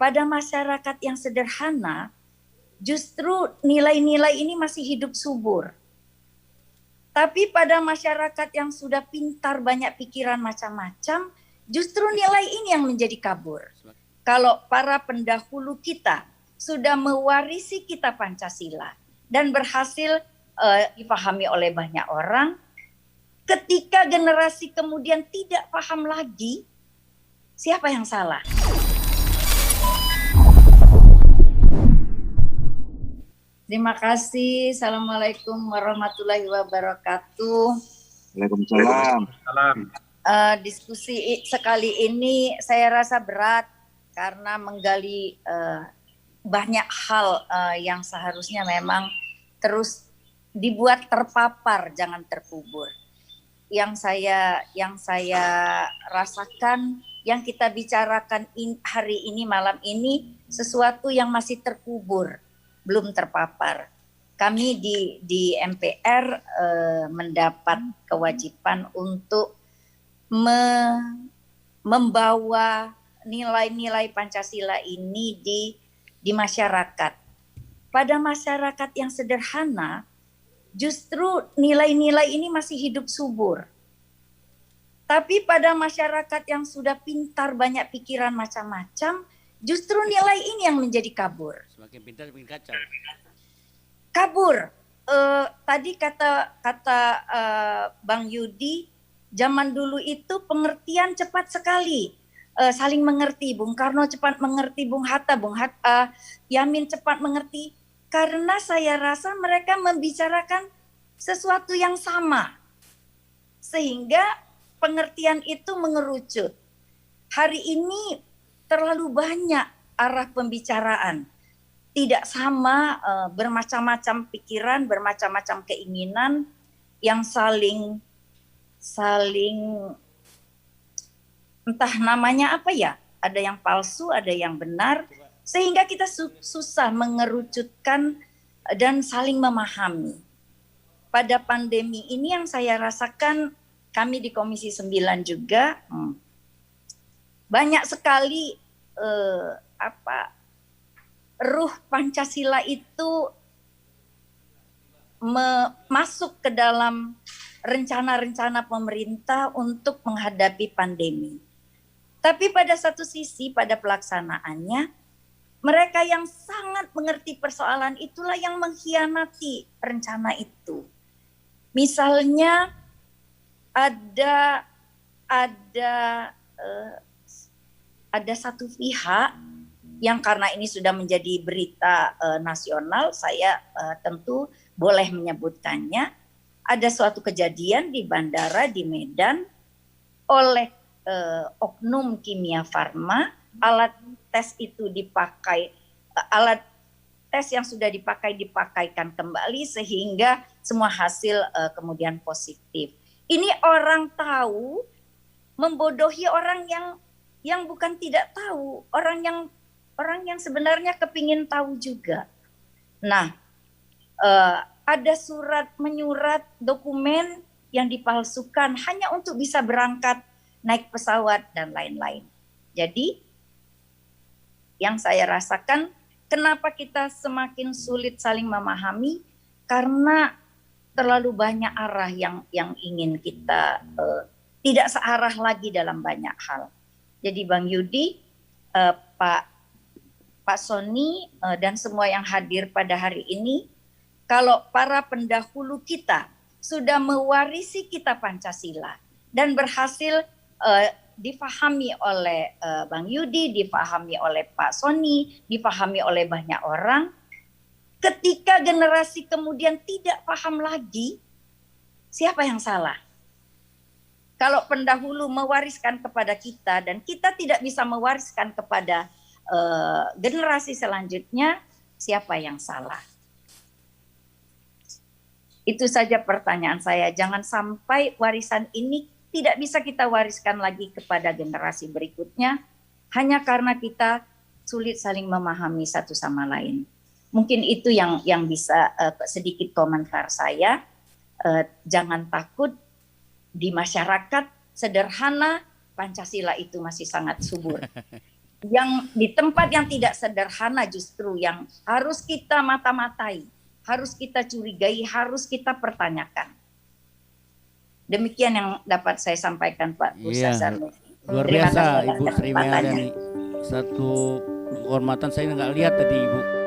pada masyarakat yang sederhana, justru nilai-nilai ini masih hidup subur. Tapi pada masyarakat yang sudah pintar, banyak pikiran macam-macam, justru nilai ini yang menjadi kabur. Kalau para pendahulu kita sudah mewarisi kita Pancasila dan berhasil dipahami oleh banyak orang, ketika generasi kemudian tidak paham lagi, siapa yang salah? Terima kasih. Assalamualaikum warahmatullahi wabarakatuh. Waalaikumsalam. Diskusi sekali ini saya rasa berat karena menggali banyak hal yang seharusnya memang terus dibuat terpapar, jangan terkubur. Yang saya rasakan, yang kita bicarakan hari ini, malam ini, sesuatu yang masih terkubur, belum terpapar. Kami di MPR mendapat kewajiban untuk membawa nilai-nilai Pancasila ini di masyarakat. Pada masyarakat yang sederhana, justru nilai-nilai ini masih hidup subur. Tapi pada masyarakat yang sudah pintar, banyak pikiran macam-macam, justru nilai ini yang menjadi kabur. Semakin pintar semakin kacau. Kabur. Tadi kata Bang Yudi, zaman dulu itu pengertian cepat sekali. Saling mengerti. Bung Karno cepat mengerti, Bung Hatta, Yamin cepat mengerti. Karena saya rasa mereka membicarakan sesuatu yang sama. Sehingga pengertian itu mengerucut. Hari ini terlalu banyak arah pembicaraan. Tidak sama, bermacam-macam pikiran, bermacam-macam keinginan yang saling entah namanya apa ya. Ada yang palsu, ada yang benar. Sehingga kita susah mengerucutkan dan saling memahami. Pada pandemi ini yang saya rasakan, kami di Komisi 9 juga banyak sekali ruh Pancasila itu masuk ke dalam rencana-rencana pemerintah untuk menghadapi pandemi. Tapi pada satu sisi, pada pelaksanaannya, mereka yang sangat mengerti persoalan itulah yang mengkhianati rencana itu. Misalnya ada satu pihak yang karena ini sudah menjadi berita nasional, saya tentu boleh menyebutkannya. Ada suatu kejadian di bandara di Medan oleh oknum Kimia Farma, alat tes itu alat tes yang sudah dipakaikan kembali sehingga semua hasil kemudian positif. Ini orang tahu membodohi orang yang bukan tidak tahu, orang yang sebenarnya kepingin tahu juga. Nah, ada menyurat dokumen yang dipalsukan hanya untuk bisa berangkat naik pesawat dan lain-lain. Jadi yang saya rasakan, kenapa kita semakin sulit saling memahami, karena terlalu banyak arah yang ingin kita tidak searah lagi dalam banyak hal. Jadi Bang Yudi, Pak Sony, dan semua yang hadir pada hari ini, kalau para pendahulu kita sudah mewarisi kita Pancasila dan berhasil difahami oleh Bang Yudi, difahami oleh Pak Sony, difahami oleh banyak orang. Ketika generasi kemudian tidak paham lagi, siapa yang salah? Kalau pendahulu mewariskan kepada kita dan kita tidak bisa mewariskan kepada generasi selanjutnya, siapa yang salah? Itu saja pertanyaan saya. Jangan sampai warisan ini tidak bisa kita wariskan lagi kepada generasi berikutnya hanya karena kita sulit saling memahami satu sama lain. Mungkin itu yang bisa sedikit komentar saya. Jangan takut, di masyarakat sederhana Pancasila itu masih sangat subur. yang di tempat yang tidak sederhana justru yang harus kita mata-matai, harus kita curigai, harus kita pertanyakan. Demikian yang dapat saya sampaikan Pak Bursa Zarnufi. Luar biasa Ibu Sri Mayaliani. Satu kehormatan saya nggak lihat tadi Ibu